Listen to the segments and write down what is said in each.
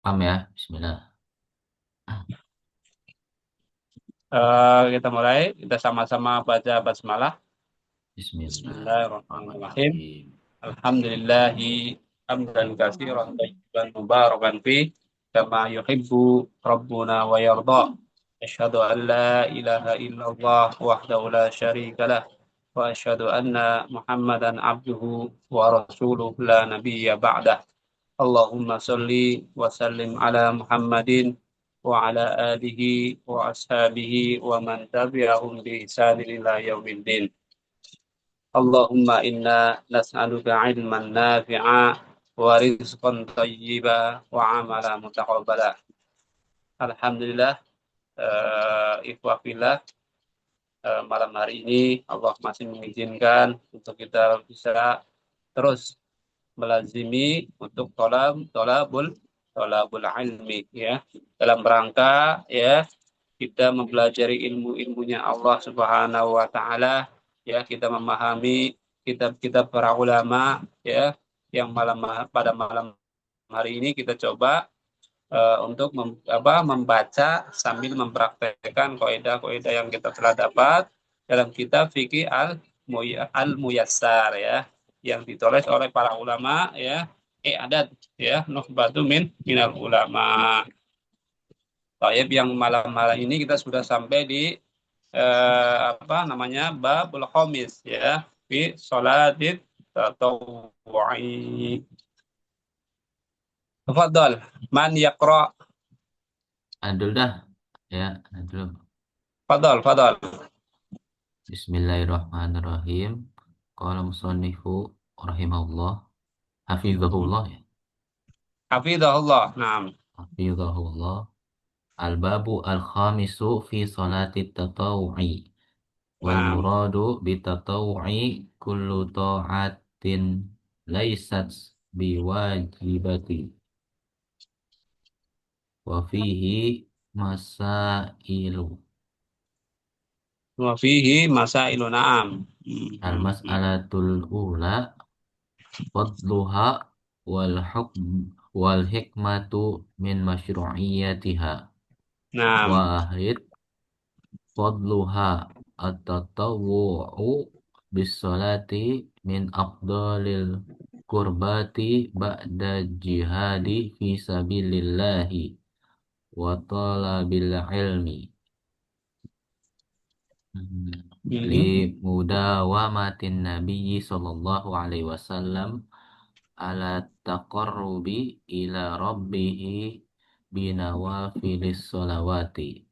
Paham ya? Bismillah. Kita mulai, kita sama-sama baca basmalah. Bismillahirrahmanirrahim. Bismillahirrahmanirrahim. Alhamdulillahi hamdan katsiran thayyiban mubarakan fi kama yuhibbu rabbuna wa yarda. Asyhadu an la ilaha illallah wahdahu la syarika lah wa asyhadu anna Muhammadan abduhu wa rasuluh la nabiyya ba'dah. Allahumma salli wa sallim ala Muhammadin wa ala alihi wa ashabihi wa man tabi'ahum bi ihsanin ila yaumiddin. Allahumma inna nas'aluka ilman nafi'a wa rizqan thayyiba wa amala mutaqabbala. Alhamdulillah, ikhwah fillah, malam hari ini Allah masih mengizinkan untuk kita bisa terus melazimi untuk tolabul ilmi, ya, dalam rangka, ya, kita mempelajari ilmu-ilmunya Allah Subhanahu wa taala, ya, kita memahami kitab-kitab para ulama, ya, yang pada malam hari ini kita coba untuk membaca sambil mempraktekkan kaidah-kaidah yang kita telah dapat dalam kitab fikih al-Muyassar, ya, yang ditulis oleh para ulama, ya, adat, ya, nuhbatu minal ulama. Taib, yang malam-malam ini kita sudah sampai di babul khamis, ya, fi sholatit tatawwu'i. Tafadhal, man yaqra? Adul dah. Ya, adul. Fadhal, fadhal. Bismillahirrahmanirrahim. Qala musannifu rahimahullah. Hafizahullah ya. Hafizahullah. Naam. Hafizahullah. Al-babu al-khamisu fi salati tatawu'i. Wal Naam. muradu bitatawu'i kullu ta'atin laysat biwajibati. Wa fihi masailu. Wa fihi masailu. Naam. Al-mas'alatul ula fadluha wal hukm wal hikmatu min masyru'iyatiha. Naam. Wahid fadluha at-tatawwu'u bis salati min afdalil kurbati ba'da jihadi fi sabilillahi wa talabil ilmi. Li Hmm. mudawamatin nabiyyi sallallahu alaihi wasallam ala taqarrubi ila rabbihi binawafilis sholawati.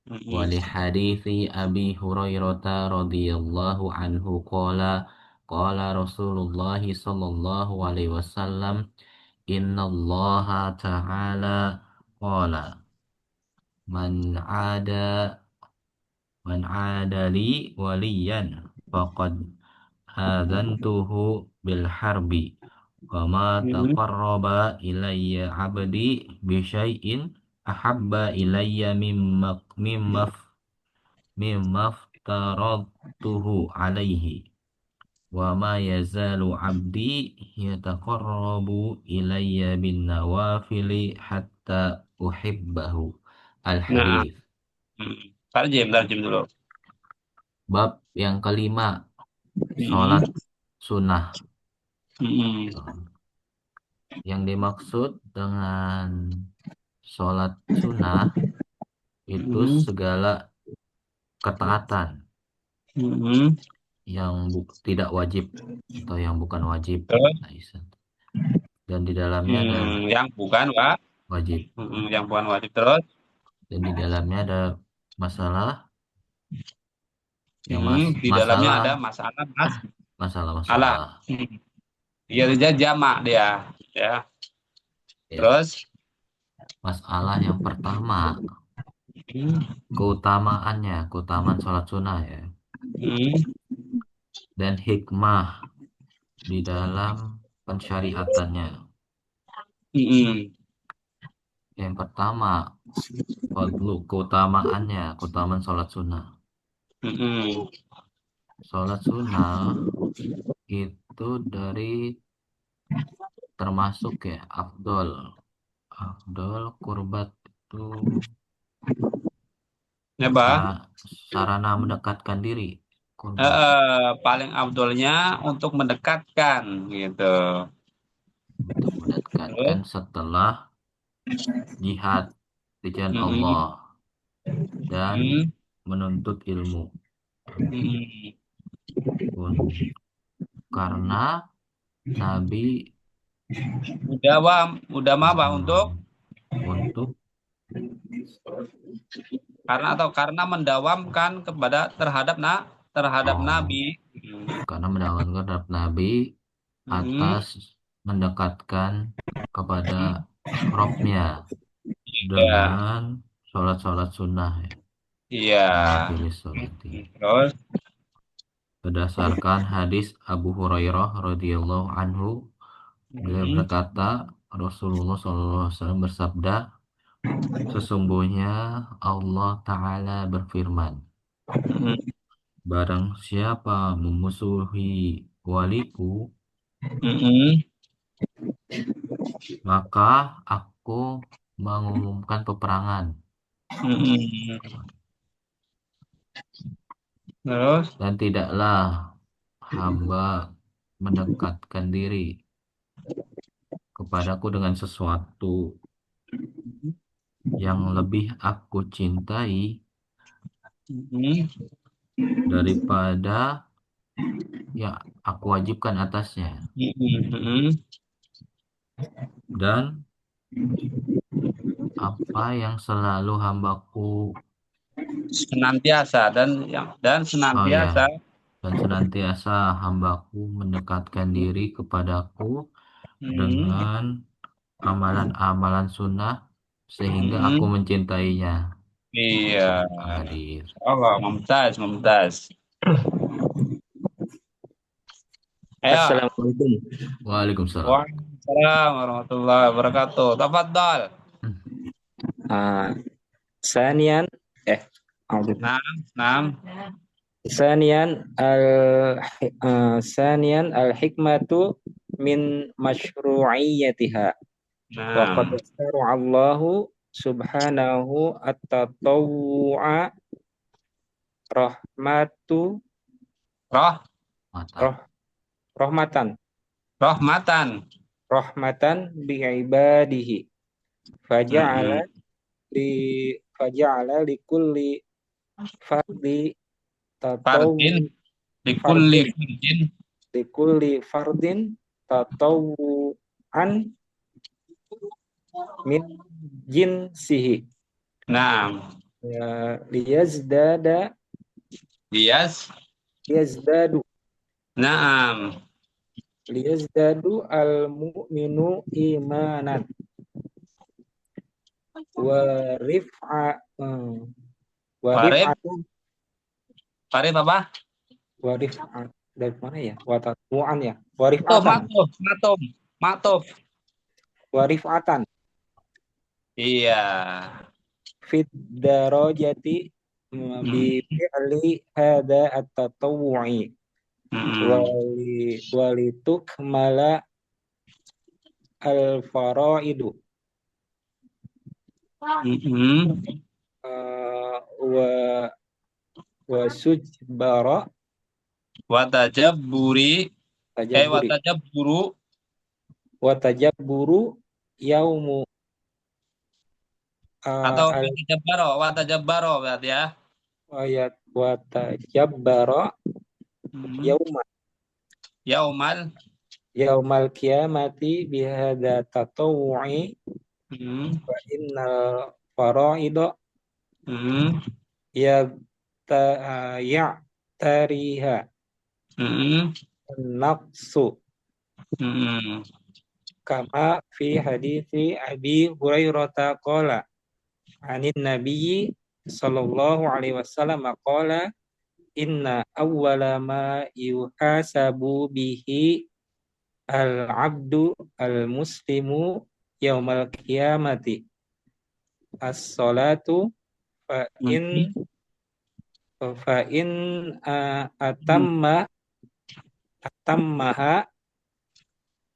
Wa Hmm. li hadithi Abi Hurairah radhiyallahu anhu qala qala Rasulullah sallallahu alaihi wasallam innallaha ta'ala qala man 'ada man 'ada li waliyan faqad adzantuhu bil harbi wa ma Hmm. taqarraba ilayya 'abdi bi syai'in ahabba ilayya mimma aftaradtuhu alaihi wa ma yazalu 'abdi yataqarrabu ilayya bin nawafili hatta uhibbahu. Al Naam. hadis. Tarjim, tarjim dulu. Bab yang kelima, Hmm. sholat sunnah. Hmm. Yang dimaksud dengan sholat sunnah itu Hmm. segala ketaatan Hmm. yang tidak wajib atau yang bukan wajib. Terus, Nah, dan di dalamnya ada yang bukan, Pak. wajib. Yang bukan wajib. Terus, Dan di dalamnya ada masalah yang di dalamnya ada masalah masalah, mas. Alah. masalah. Dia dia jamak dia, ya. Ya, Terus, masalah yang pertama hmm. keutamaan sholat sunnah ya, Hmm. dan hikmah di dalam pensyariatannya. Hmm. Yang pertama, keutamaan sholat sunnah. Hmm. Sholat sunnah itu termasuk ya, afdol. Afdol kurbat itu Apa? sarana mendekatkan diri. Kurbat Paling afdolnya untuk mendekatkan gitu. untuk mendekatkan Terus, setelah jihad di jalan mm-mm, Allah dan mm-mm, menuntut ilmu. mm-mm. Karena Nabi Udah mah apa untuk untuk karena mendawamkan terhadap oh, Nabi. Mm, karena mendapatkan terhadap Nabi mm, atas mendekatkan kepada mm. Robnya Iya, dengan sholat-sholat sunnah ya, iya. majelis sholat ini. Terus, Berdasarkan hadis Abu Hurairah radhiyallahu anhu, beliau mm, berkata, Rasulullah SAW bersabda, sesungguhnya Allah Ta'ala berfirman, mm, barang siapa memusuhi waliku, mm, maka aku mengumumkan peperangan mm. Terus, dan tidaklah hamba mendekatkan diri kepadaku dengan sesuatu yang lebih aku cintai mm, daripada yang aku wajibkan atasnya. mm. Dan apa yang selalu hambaku, Senantiasa dan oh ya, senantiasa. dan senantiasa hambaku mendekatkan diri kepadaku Mm, dengan amalan-amalan sunnah sehingga aku mm. mencintainya. Iya. Hadir. Allah, mumtaz, mumtaz. Ayo. Assalamualaikum. Waalaikumsalam. Waalaikumsalam warahmatullahi wabarakatuh. Tafadhol. Ah, Sanian, Alhamdulillah. Nam, nam. Sanian al hikmatu min masyru'iyyatiha. Wa qad Nam. Allahu subhanahu at-tatawwu'a rahmatu Roh, Mata. roh, rahmatan rahmatan. rahmatan bi ibadihi faja'ala Mm-mm. li faja'ala li kulli fardi Fardin, tatawwu likulli fardin fardin. likulli fardin tatawuan min jinsihi Nam. liyazdada Yes. liyazdadu Naam. liyazdadu al mu'minu imanan wa rif'a wa Warib. rif'atan Warib apa? wa rif'at dari mana ya wa tatwuan ya wa Oh, rif'atan matuf, matuf, matuf. wa rif'atan Iya. fit darajati bi Mm-mm. fi'li hada at-tatawwu'i Mm-mm. walitukmala al-faraidu Mm-mm. wa sujbara Watajabburi, tajabburi watajabburu. wa tajabburu yaumu Atau al watajabbaro berarti ya. ayat wa tajabbara Hmm. yauma Yaumal. yaumal qiyamati bihadza tatawwu'i Hmm. wa innal faraida Hmm. ya ya tariha Hmm. nafsu Hmm. kama fi hadithi Abi Hurairah qala anin nabiyyi sallallahu alaihi wasallam qala inna awwala ma yuhasabu bihi al-abdu al-muslimu yaumal qiyamati as-salatu fa in Hmm. fa in atamma atammaha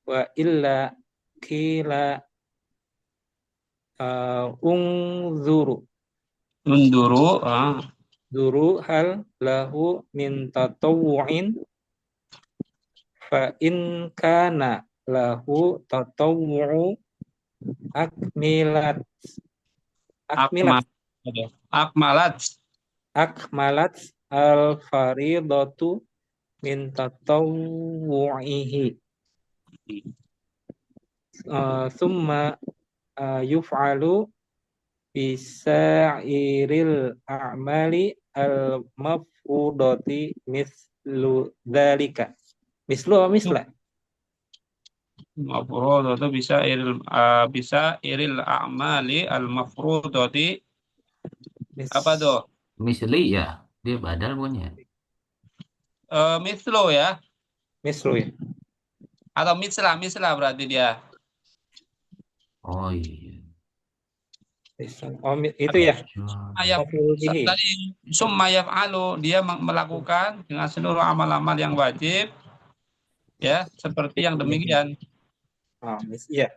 wa illa qila Ungzuru. Unduru. Zuru hal lahu min tatawu'in fa in kana lahu tatawu'u akmilat Akmal. akmilat Akmalat. akmalat al faridatu min tatawu'ihi summa yuf'alu bisairil a'mali al mafrudati mislu dzalika. Mislu atau misla? Mafrud itu bisa iril a'mali al mafrudati. Apa tuh? Misli ya, dia badal punya. Mislo ya, Mislu ya. atau misla berarti dia. Oh iya. Oh, itu ya. Ayat Maf'ul bihi. tadi summa yaf'alu, dia melakukan dengan seluruh amal-amal yang wajib, ya, seperti yang demikian. Oh, iya.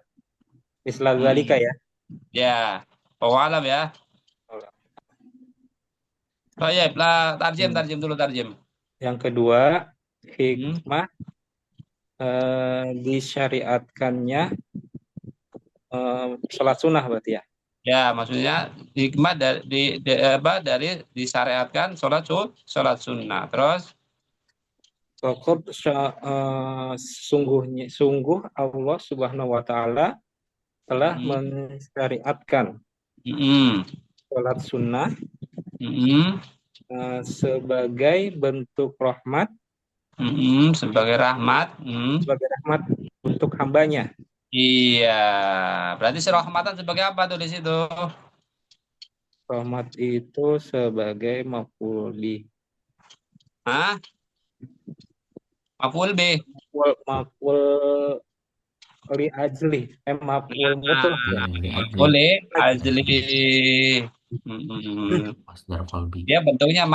Misla dzalika ya. Ya, alam ya. Baik, lah tarjim dulu tarjim. Yang kedua, hikmah disyariatkannya sholat sunnah berarti ya. Ya, maksudnya hikmah dari disyariatkan sholat sunnah. Terus Pokok sungguh Allah Subhanahu wa taala telah mensyariatkan sholat sunnah sebagai bentuk rahmat, sebagai rahmat, sebagai rahmat untuk hambanya. Iya, berarti rahmatan sebagai apa tuh di situ? Rahmat itu sebagai maf'ul bih. Hah? Maf'ul bih. Maf'ul li ajli. Maf'ul mutlaq. Boleh ajli. Masdar qalbi. Dia bentuknya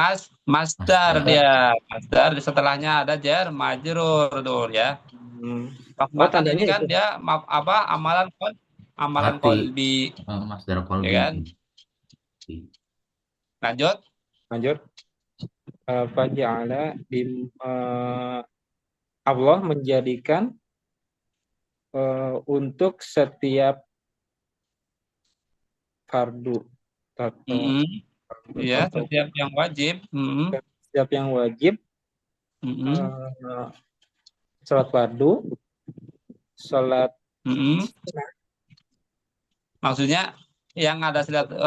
masdar dia. Masdar setelahnya ada jar majrur tuh ya. Rahmatan ini kan dia amalan qalbi. Masdar qalbi. Ya kan? Lanjut. Faja'ala Allah menjadikan untuk setiap fardu Ya, setiap yang wajib. Setiap yang wajib sholat fardu, sholat maksudnya yang ada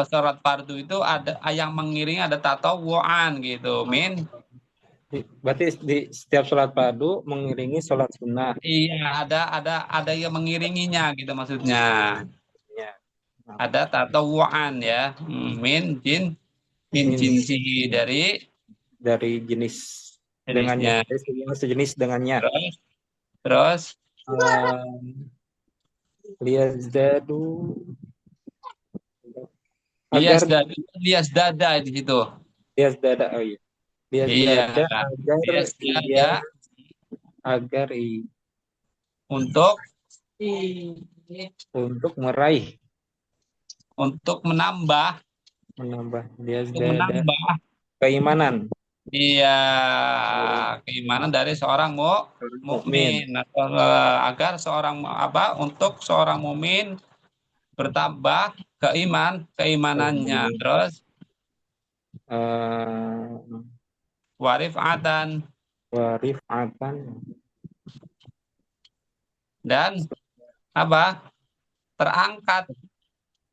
sholat fardu itu ada yang mengiringi, ada tatawu'an gitu, Berarti di setiap sholat fardu mengiringi sholat sunnah. Iya, ada yang mengiringinya gitu maksudnya. Ya. Ada tatawu'an ya, min jinsihi dari jenis dengannya, sejenis dengannya. Terus liyazdadu liyazdada di situ. Liyazdada, oh iya. Liyazdada agar untuk meraih, untuk menambah keimanan. Iya, keimanan dari seorang mukmin, agar untuk seorang mukmin bertambah keimanannya. Terus warifatan dan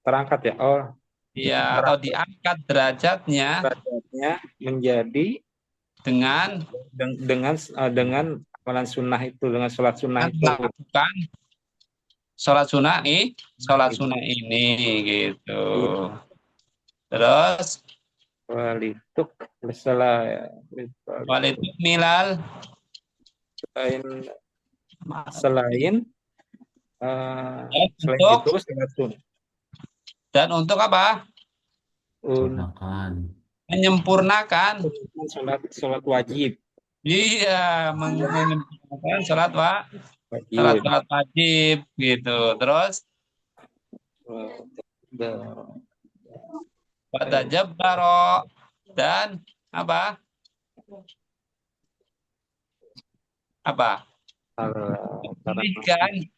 terangkat ya. Oh iya, atau diangkat derajatnya menjadi dengan amalan sunnah itu, dengan sholat sunnah itu, melakukan sholat sunnah ini gitu. Terus walituk milal selain itu sholat sunnah. Dan untuk apa? Menyempurnakan sholat wajib. Iya, menyempurnakan sholat wajib gitu. Terus Ber- Pada jabbaro dan apa? Apa?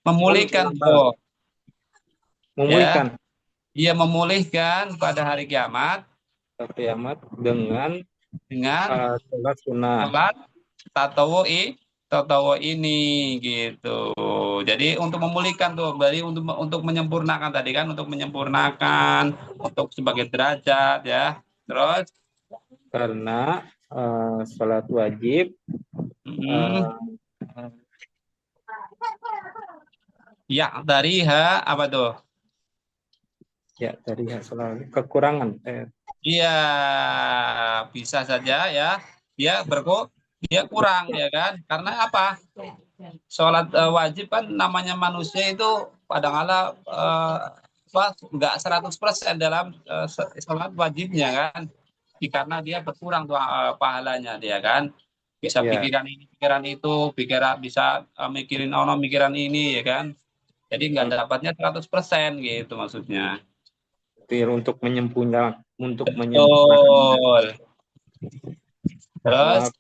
Memulihkan tuh, ya. Memulihkan Ia memulihkan pada hari kiamat kiamat dengan dengan sholat sunnah. sholat tatawu ini gitu. Jadi untuk memulihkan tuh, berarti untuk menyempurnakan tadi kan, untuk menyempurnakan, untuk sebagai derajat ya. Terus Karena sholat wajib mm, eh, ya dariha apa tuh? ya dari sholat kekurangan. Iya, bisa saja ya. Dia kurang ya kan? Karena apa? Sholat wajib kan namanya manusia itu kadang-kala nggak 100% dalam sholat wajibnya kan. Karena dia berkurang tuh pahalanya dia kan. Bisa Ya, pikiran ini, pikiran itu, bisa mikirin ono, mikiran ini ya kan. Jadi nggak dapatnya 100% gitu maksudnya. untuk menyempurnakan Betul. Terus eh,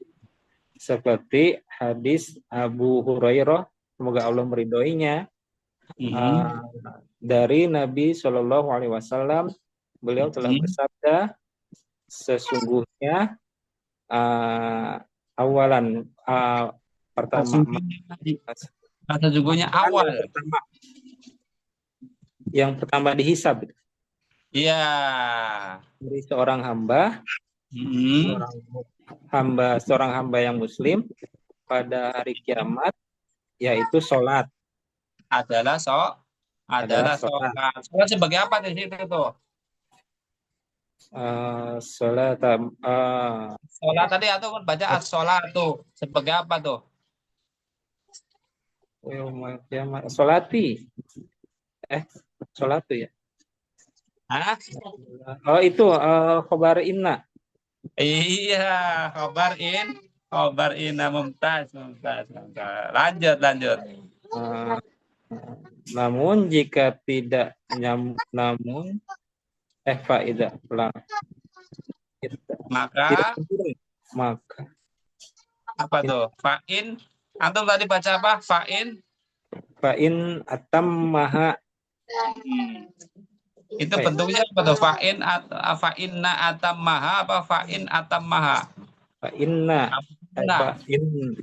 seperti hadis Abu Hurairah, semoga Allah meridhoinya, mm, dari Nabi Shallallahu Alaihi Wasallam, beliau telah bersabda, sesungguhnya awalan pertama sesungguhnya awal. Yang pertama dihisab Iya. dari seorang hamba, Mm, seorang hamba yang muslim pada hari kiamat, yaitu sholat. adalah Adalah sholat. sholat. Sholat sebagai apa di situ tuh? Sholat Sholat tadi atau baca as-sholat tuh sebagai apa tuh? sholati. Sholatu ya. Hah? Oh itu khobar inna. Iya, khobar in mumtaz. Lanjut. Namun jika tidak namun faidah pelang. Maka Maka apa tuh? Fa'in. Antum tadi baca apa? fa'in atam maha. Itu bentuknya apa tuh? Fa'inna atam maha apa fa'in atam maha? Fa'inna. Nah,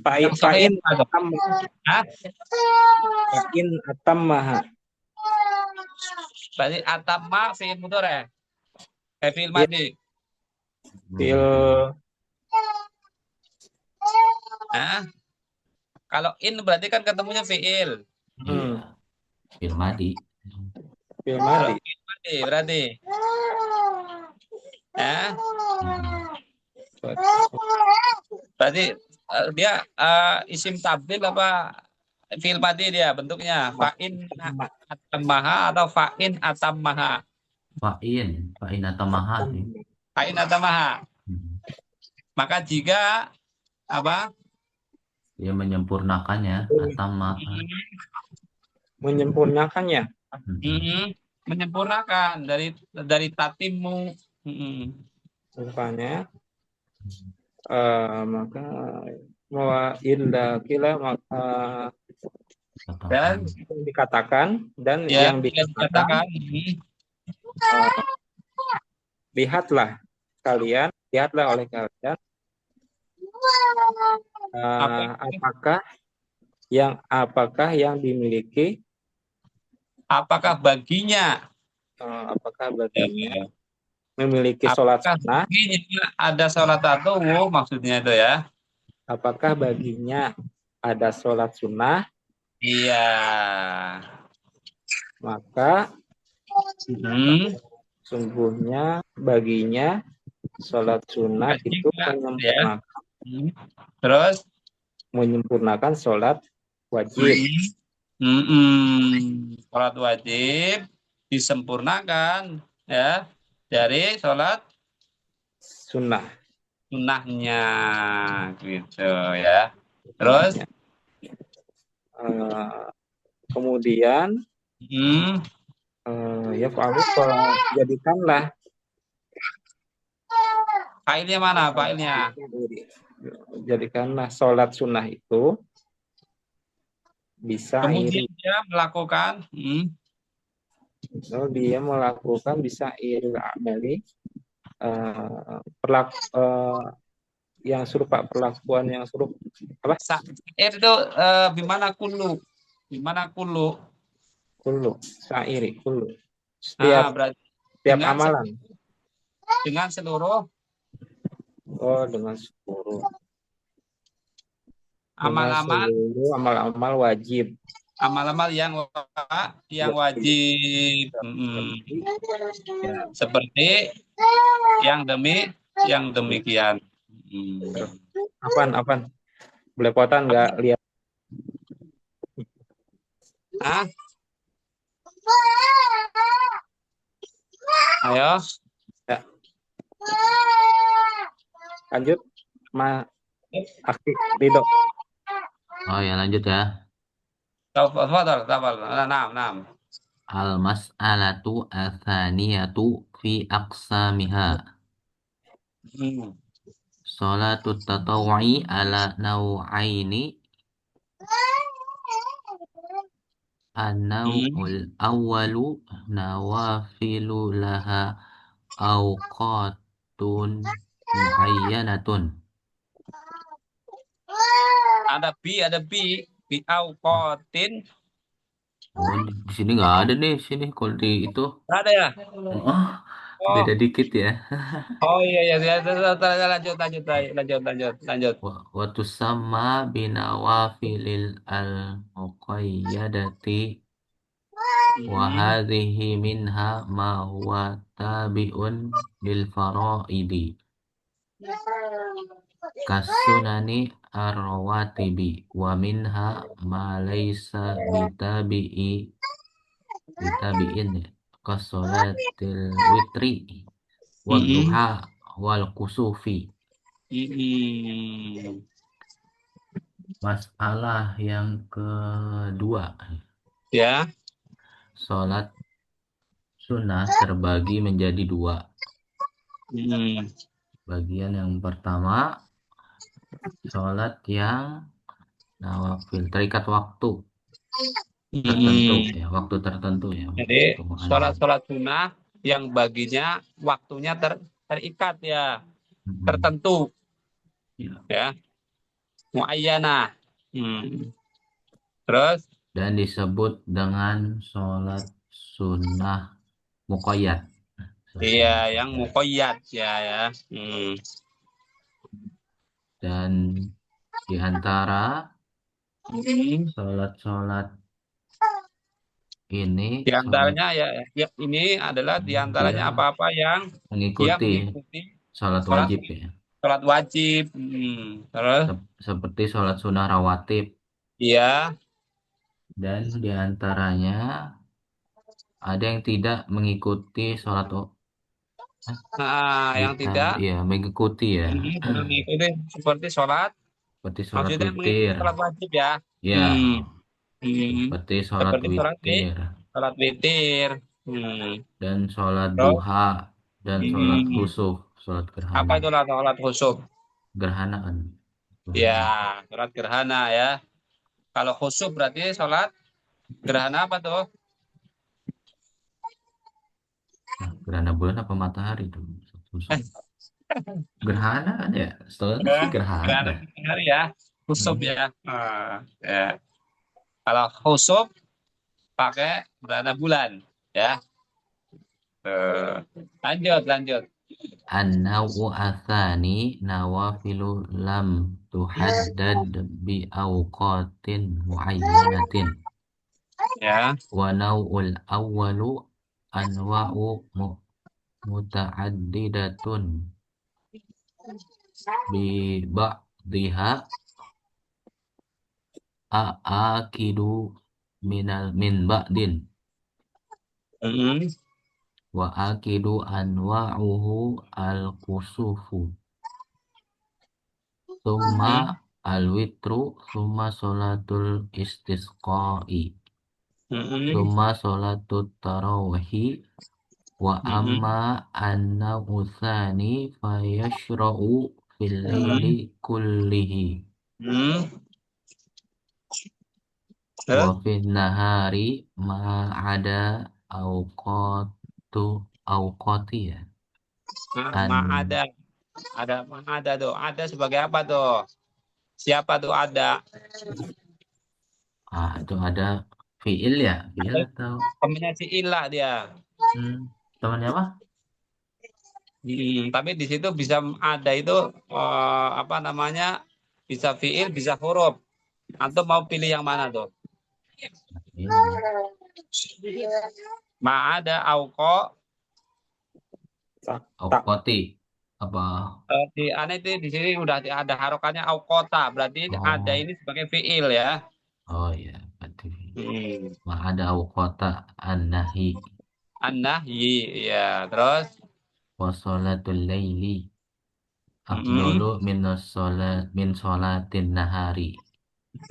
Fa'in atam fa'in atam maha. Berarti atamma fi'il mudhari. Fi'il madi. Kalau in berarti kan ketemunya fi'il. Iya. Fi'il madi. Fi'il madi. Fi'il madi berarti. Berarti dia isim tabdil apa fi'il madi dia bentuknya fa'in atammaha atau fa'in atammaha. Fa'in atamaha sih. Fa'in atammaha. Maka jika apa? Dia menyempurnakannya, atama. Menyempurnakannya. Menyempurnakan dari tatimu. Rupanya maka wa illa kila maka Dan dikatakan dan ya, yang dikatakan lihatlah oleh kalian apakah yang dimiliki, apakah baginya memiliki sholat sunnah, ada sholat tatawwu maksudnya itu ya. Apakah baginya ada sholat sunnah? Iya. Maka sungguhnya baginya sholat sunnah itu menyempurnakan, terus menyempurnakan sholat wajib. Sholat wajib disempurnakan ya dari sholat sunnahnya gitu ya. Terus kemudian Ya fa'alu jadikanlah. Failnya mana? Failnya. Jadikanlah sholat sunnah itu bisa Kemudian iri. dia melakukan Dia melakukan bisa iri amali yang serupa, perlakuan yang serupa apa? Sa'ir itu bimana kullu. Bimana kullu. Kullu, sa'iri, kullu. Nah, Setiap berarti amalan. dengan seluruh Oh, dengan seluruh. Dengan amal-amal seluruh amal-amal wajib. amal-amal yang wajib. Ya. Seperti yang demikian. Apaan? Belepotan nggak lihat? Ah, ayo. Ya. Lanjut, aktif Ridho. Oh ya, lanjut ya. Tafadhal. Nah. Al-mas'alatu atsaniyatu fi aqsamiha. Salatut tatawu'i ala naw'aini. An-naw'ul awwalu nawafilu laha awqatun muayyanatun. Ada bi auqatin. Oh, di sini nggak ada nih, sini kalau di itu. Ada ya? Oh, Oh, beda dikit ya. oh iya. Lanjut. Wa tusamma binawafilil al-muqayyadati wa hadhihi minha ma huwa tabi'un lil faraidi kasunani ar-rawatibi wa minha ma laysa bitabi'in kasolatil witri wa duha wal kusufi. Masalah yang kedua, Ya. sholat sunnah terbagi menjadi dua. Bagian yang pertama, sholat yang nawafil, terikat waktu tertentu ya, waktu tertentu ya. Jadi sholat sunnah yang baginya waktunya terikat ya, tertentu ya, muayyanah. Terus Dan disebut dengan sholat sunnah muqayyad. iya yang muqayyad ya. Dan di antara sholat ini, Di antaranya ya ini adalah di antaranya apa-apa yang mengikuti sholat wajib ya. Sholat wajib. Terus Seperti sholat sunnah rawatib. iya. Dan di antaranya ada yang tidak mengikuti sholat Yang tidak ya, mengikuti ya. mengikuti seperti sholat, Seperti sholat maksudnya mengikuti witir. sholat wajib ya. Ya, Hmm. seperti sholat Seperti witir sholat witir. dan sholat Terus duha dan sholat khusuf, sholat apa gerhana. itu sholat khusyuk? Gerhanaan. Ya, sholat gerhana ya. Kalau khusyuk berarti sholat gerhana apa tuh? Nah, gerhana bulan apa matahari tuh? Gerhana kan ya? Setelahnya sih Gerhana gerhana. matahari ya. Khusyuk ya. Ya. Kalau khusyuk pakai gerhana bulan ya. Lanjut. An-naw'u atsani nawafilu lam tuhaddad bi awqatin muayyanatin. Ya. Wa naw'ul awwalu anwa'u muta'addidatun bi ba'dihha aakidu min ba'din wa akidu anwa'uhu al-kusufu summa al-witru summa sholatul istisqa'i. Mm-mm. Summa sholatut tarawihi wa Mm-mm. amma an-naw'u tsani fayashra'u fil laili kullihi Mm. wa Terus fin nahari ma'ada awqatu awqati ya ma an ada ma ada tuh. Ada sebagai apa tuh? Siapa tuh ada? itu ada fiil ya fiil atau Temennya si Ila dia. hmm, temannya apa Tapi di situ bisa ada itu apa namanya? Bisa fiil, bisa huruf. Antum mau pilih yang mana tuh? ini Ma ada auko. Tak, tak. awqati apa Di aneh itu di sini udah ada harokannya aukota. Berarti ada oh ini sebagai fiil ya. oh ya berarti Hmm. ma'ada awqata an-nahi An-nahyi ya. Terus wa sholatul laili mm, afdalu min sholatin nahari.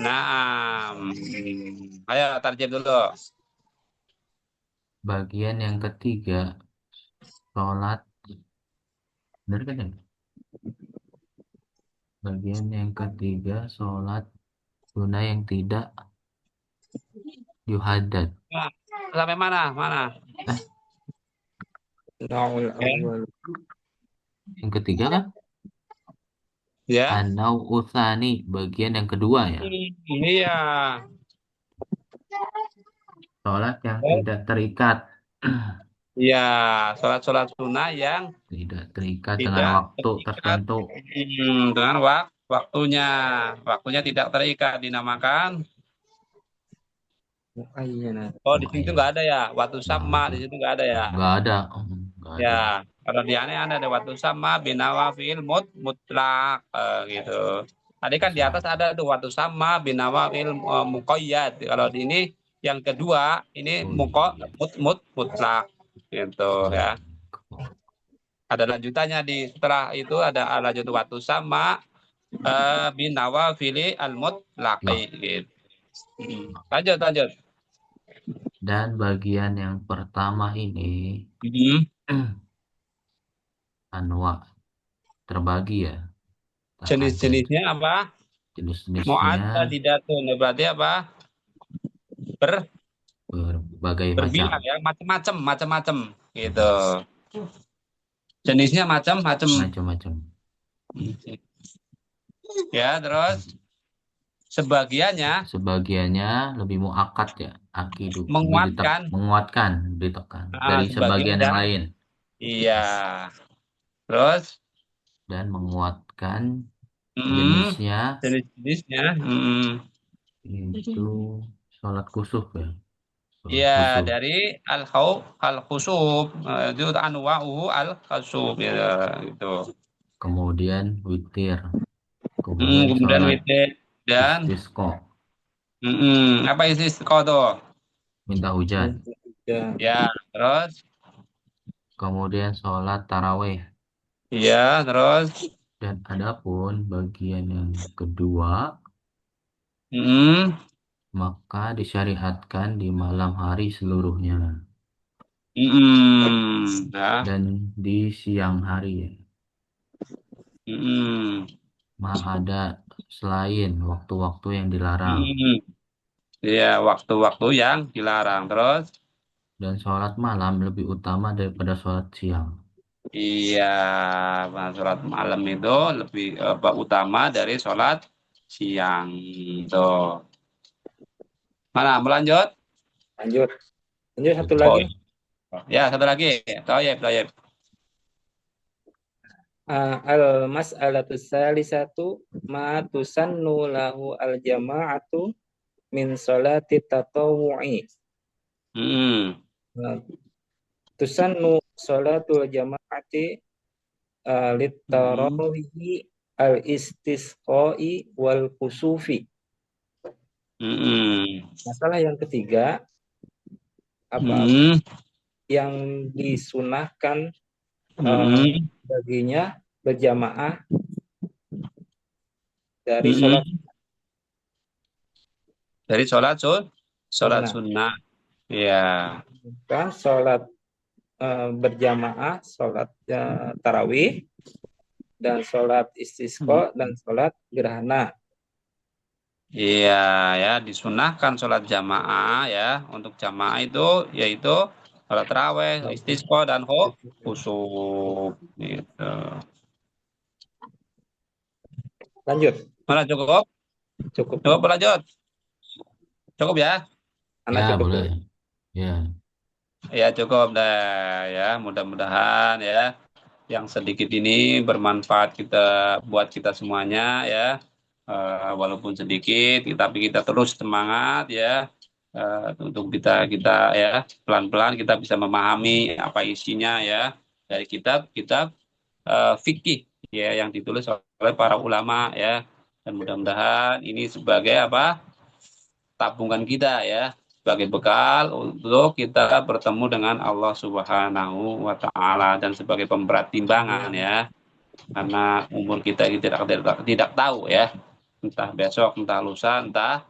nah, ayo tarjim dulu. Bagian yang ketiga, sholat, benar kan ya? Bagian yang ketiga, sholat tunai yang tidak yuhaddad. Nah, sampai mana? Mana? Eh, Naul Ya. awal. yang ketiga kan? Ya. Anau utsani, bagian yang kedua ya. Iya. Sholat yang Terus, tidak terikat. iya, sholat-sholat sunnah yang Tidak terikat dengan tidak waktu terikat tertentu. dengan waktunya. Waktunya tidak terikat dinamakan. Muayyanah. Oh, di sini tuh Muayyan. nggak ada ya. Waktu Nggak sama ada. di situ nggak ada ya. Nggak ada. Nggak ada. Ya, kalau di aneh ada waktu sama binawafil mutlak gitu. Tadi kan di Bisa. atas ada tuh waktu sama binawafil muqayyad. Kalau di ini yang kedua ini Oh iya. mutlak gitu Oh, ya. Ada lanjutannya di setelah itu ada lanjut waktu sama binawafili al mutlaqi lah. gitu. Lanjut lanjut. Dan bagian yang pertama ini Hmm. anwa terbagi ya. Ada Jenis-jenisnya apa? jenis-jenisnya Mu'adzadidatun berarti apa? Ber berbagai macam. berbilang ya, macam-macam gitu. Jenisnya macam-macam. Macam-macam. Ya, terus sebagiannya Sebagiannya lebih muakkad ya. Akidu. Lebih menguatkan, menguatkan, ditekan. Dari sebagian sebagian yang yang lain. iya. Terus Dan menguatkan mm, jenisnya jenis-jenisnya itu sholat kusuf ya. Sholat iya kusuf. dari al khusub itu anwa'uhu al khusub ya gitu. Kemudian witir. Kemudian Kemudian sholat witir dan istisqa. apa isi tuh? Minta hujan. Ya. Ya, terus Kemudian sholat taraweh. iya, terus Dan adapun bagian yang kedua, mm, maka disyariatkan di malam hari seluruhnya ya, dan di siang hari ya. mm, Ada selain waktu-waktu yang dilarang mm, ya waktu-waktu yang dilarang. Terus dan sholat malam lebih utama daripada sholat siang. iya, sholat malam itu lebih utama dari sholat siang. Tuh. Mana melanjut? Lanjut. Lanjut satu Oh, lagi. ya satu lagi. Toyib, toyib. Al-mas'alatu salisatu ma tusannu lahu al-jama'atu min sholati tatawu'i. Hmm, Tusannu sholatul jama'ati hmm, litarawihi al-istisqa'i wal kusufi. hmm, Masalah yang ketiga, apa hmm, yang disunahkan hmm, baginya berjamaah dari sholat hmm. Dari sholat Sholat sunnah. sunnah. Ya. Kan sholat berjamaah, sholat tarawih, dan sholat istisqa, dan sholat gerhana. Iya, ya, disunahkan sholat jamaah ya. Untuk jamaah itu yaitu sholat tarawih, istisqa dan khusuf gitu. Lanjut, Mana cukup? cukup. Cukup lanjut. Cukup ya? Anak Ya, cukup boleh. dulu. Ya. Ya cukup dah ya. Mudah-mudahan ya yang sedikit ini bermanfaat buat kita semuanya ya. Walaupun sedikit, tapi kita terus semangat ya. Untuk kita kita ya pelan-pelan kita bisa memahami apa isinya ya dari kitab-kitab fikih ya yang ditulis oleh para ulama ya. Dan mudah-mudahan ini sebagai apa? Tabungan kita ya sebagai bekal untuk kita bertemu dengan Allah Subhanahu wa taala dan sebagai pemberat timbangan ya. Karena umur kita ini tidak tahu ya. Entah besok, entah lusa, entah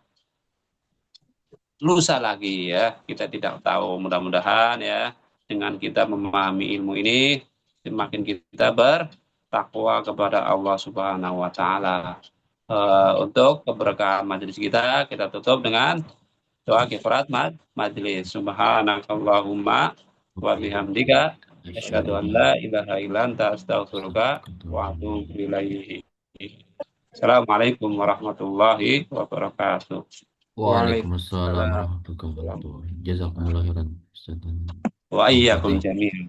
lusa lagi ya. Kita tidak tahu. Mudah-mudahan ya dengan kita memahami ilmu ini semakin kita bertakwa kepada Allah Subhanahu wa taala. Untuk keberkahan majelis kita tutup dengan doa kifarat majlis. Subhanakallahumma wa bihamdika asyhadu an la ilaha illa anta astaghfiruka wa atubu ilaik. Assalamualaikum warahmatullahi wabarakatuh. Waalaikumsalam Waalaikumsalam. warahmatullahi wabarakatuh. Jazakumullah khairan, Ustaz. Wa iyyakum Al-Fatihah. jami'an.